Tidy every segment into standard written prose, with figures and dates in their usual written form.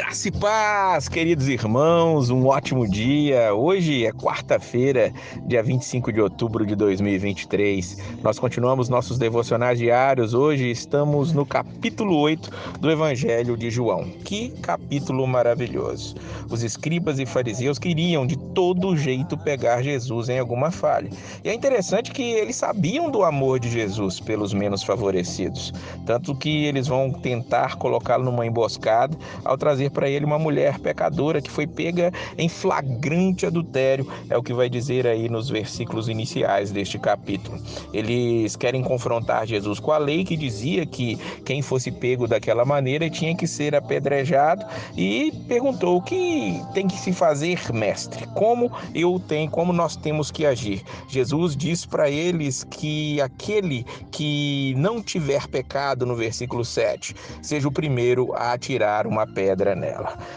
Graça e paz, queridos irmãos, um ótimo dia. Hoje é quarta-feira, dia 25 de outubro de 2023. Nós continuamos nossos devocionais diários. Hoje estamos no capítulo 8 do Evangelho de João. Que capítulo maravilhoso. Os escribas e fariseus queriam de todo jeito pegar Jesus em alguma falha. E é interessante que eles sabiam do amor de Jesus pelos menos favorecidos, tanto que eles vão tentar colocá-lo numa emboscada ao trazer para ele uma mulher pecadora que foi pega em flagrante adultério, é o que vai dizer aí nos versículos iniciais deste capítulo. Eles querem confrontar Jesus com a lei que dizia que quem fosse pego daquela maneira tinha que ser apedrejado, e perguntou: o que tem que se fazer, mestre? Como nós temos que agir? Jesus diz para eles que aquele que não tiver pecado, no versículo 7, seja o primeiro a atirar uma pedra nela.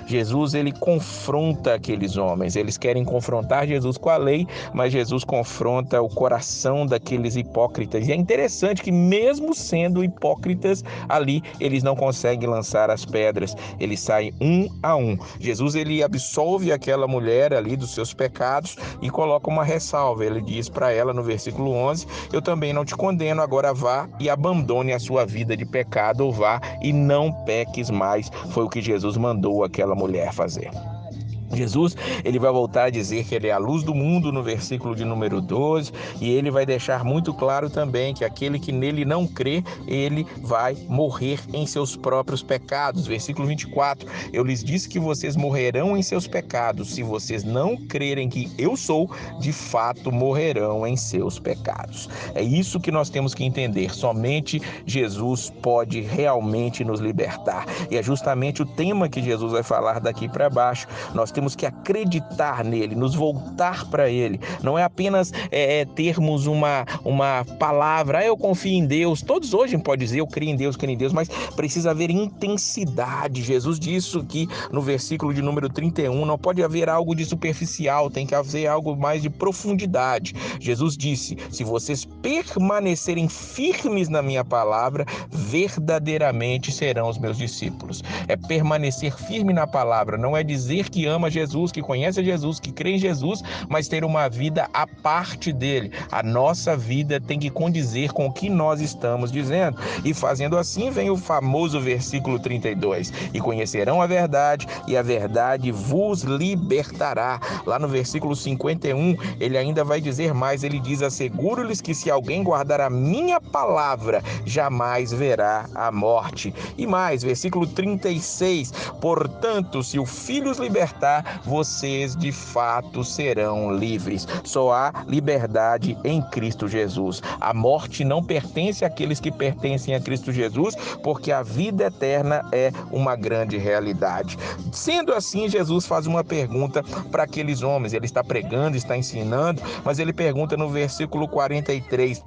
Jesus, ele confronta aqueles homens. Eles querem confrontar Jesus com a lei, mas Jesus confronta o coração daqueles hipócritas. E é interessante que, mesmo sendo hipócritas ali, eles não conseguem lançar as pedras. Eles saem um a um. Jesus, ele absolve aquela mulher ali dos seus pecados e coloca uma ressalva. Ele diz para ela no versículo 11: eu também não te condeno, agora vá e abandone a sua vida de pecado, ou vá e não peques mais. Foi o que Jesus mandou aquela mulher fazer. Jesus, ele vai voltar a dizer que ele é a luz do mundo no versículo de número 12, e ele vai deixar muito claro também que aquele que nele não crê, ele vai morrer em seus próprios pecados. Versículo 24, eu lhes disse que vocês morrerão em seus pecados. Se vocês não crerem que eu sou, de fato morrerão em seus pecados. É isso que nós temos que entender. Somente Jesus pode realmente nos libertar. E é justamente o tema que Jesus vai falar daqui para baixo. Nós temos que acreditar nele, nos voltar para ele. Não é apenas termos uma palavra: eu confio em Deus. Todos hoje podem dizer: eu creio em Deus, mas precisa haver intensidade. Jesus disse que no versículo de número 31, não pode haver algo de superficial, tem que haver algo mais de profundidade. Jesus disse: se vocês permanecerem firmes na minha palavra, verdadeiramente serão os meus discípulos. É permanecer firme na palavra, não é dizer que ama Jesus, que conhece Jesus, que crê em Jesus, mas ter uma vida à parte dele. A nossa vida tem que condizer com o que nós estamos dizendo. E fazendo assim, vem o famoso versículo 32. E conhecerão a verdade, e a verdade vos libertará. Lá no versículo 51, ele ainda vai dizer mais. Ele diz: asseguro-lhes que se alguém guardar a minha palavra, jamais verá a morte. E mais, versículo 36, portanto, se o Filho os libertar, vocês de fato serão livres. Só há liberdade em Cristo Jesus. A morte não pertence àqueles que pertencem a Cristo Jesus, porque a vida eterna é uma grande realidade. Sendo assim, Jesus faz uma pergunta para aqueles homens. Ele está pregando, está ensinando, mas ele pergunta no versículo 43: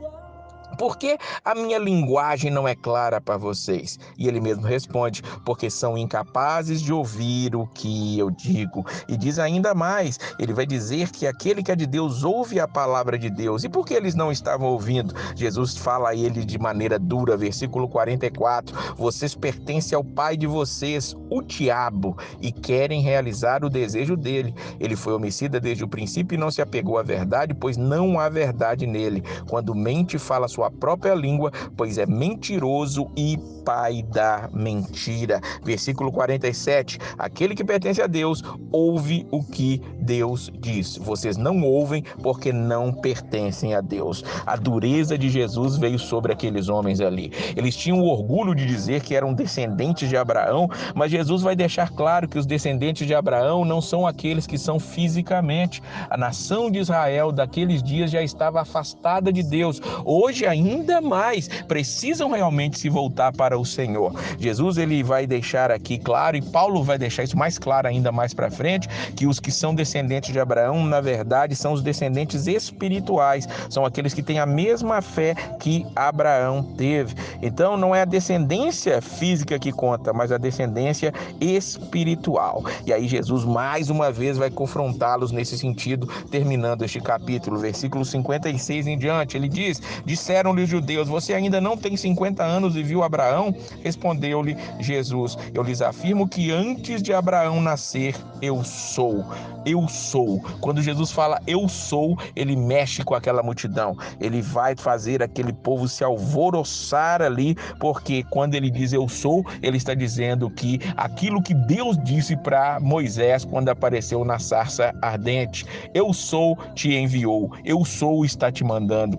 por que a minha linguagem não é clara para vocês? E ele mesmo responde: porque são incapazes de ouvir o que eu digo. E diz ainda mais, ele vai dizer que aquele que é de Deus ouve a palavra de Deus. E por que eles não estavam ouvindo? Jesus fala a ele de maneira dura, versículo 44, vocês pertencem ao pai de vocês, o diabo, e querem realizar o desejo dele. Ele foi homicida desde o princípio e não se apegou à verdade, pois não há verdade nele. Quando mente, fala sua própria língua, pois é mentiroso e pai da mentira. Versículo 47, aquele que pertence a Deus ouve o que Deus diz. Vocês não ouvem porque não pertencem a Deus. A dureza de Jesus veio sobre aqueles homens ali. Eles tinham o orgulho de dizer que eram descendentes de Abraão, mas Jesus vai deixar claro que os descendentes de Abraão não são aqueles que são fisicamente. A nação de Israel daqueles dias já estava afastada de Deus. Hoje ainda mais precisam realmente se voltar para o Senhor. Jesus, ele vai deixar aqui claro, e Paulo vai deixar isso mais claro ainda mais para frente, que os que são descendentes de Abraão, na verdade, são os descendentes espirituais, são aqueles que têm a mesma fé que Abraão teve. Então não é a descendência física que conta, mas a descendência espiritual. E aí Jesus mais uma vez vai confrontá-los nesse sentido, terminando este capítulo, versículo 56 em diante. Ele diz: disseram Disseram-lhe os judeus: você ainda não tem 50 anos e viu Abraão? Respondeu-lhe Jesus: eu lhes afirmo que antes de Abraão nascer, eu sou. Eu sou. Quando Jesus fala eu sou, ele mexe com aquela multidão. Ele vai fazer aquele povo se alvoroçar ali, porque quando ele diz eu sou, ele está dizendo que aquilo que Deus disse para Moisés quando apareceu na sarça ardente: eu sou te enviou, eu sou está te mandando.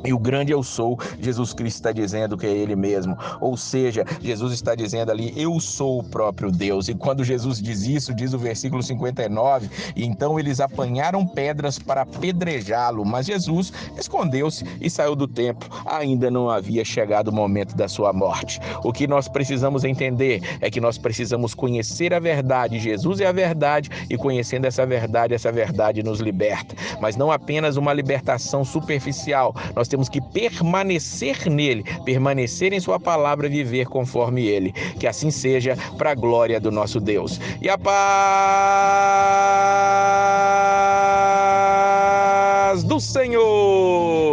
E o grande eu sou, Jesus Cristo está dizendo que é Ele mesmo. Ou seja, Jesus está dizendo ali, eu sou o próprio Deus. E quando Jesus diz isso, diz o versículo 59, e então eles apanharam pedras para apedrejá-lo. Mas Jesus escondeu-se e saiu do templo. Ainda não havia chegado o momento da sua morte. O que nós precisamos entender é que nós precisamos conhecer a verdade. Jesus é a verdade, e conhecendo essa verdade nos liberta. Mas não apenas uma libertação superficial. Nós temos que permanecer nele, permanecer em sua palavra e viver conforme ele. Que assim seja, para a glória do nosso Deus. E a paz do Senhor!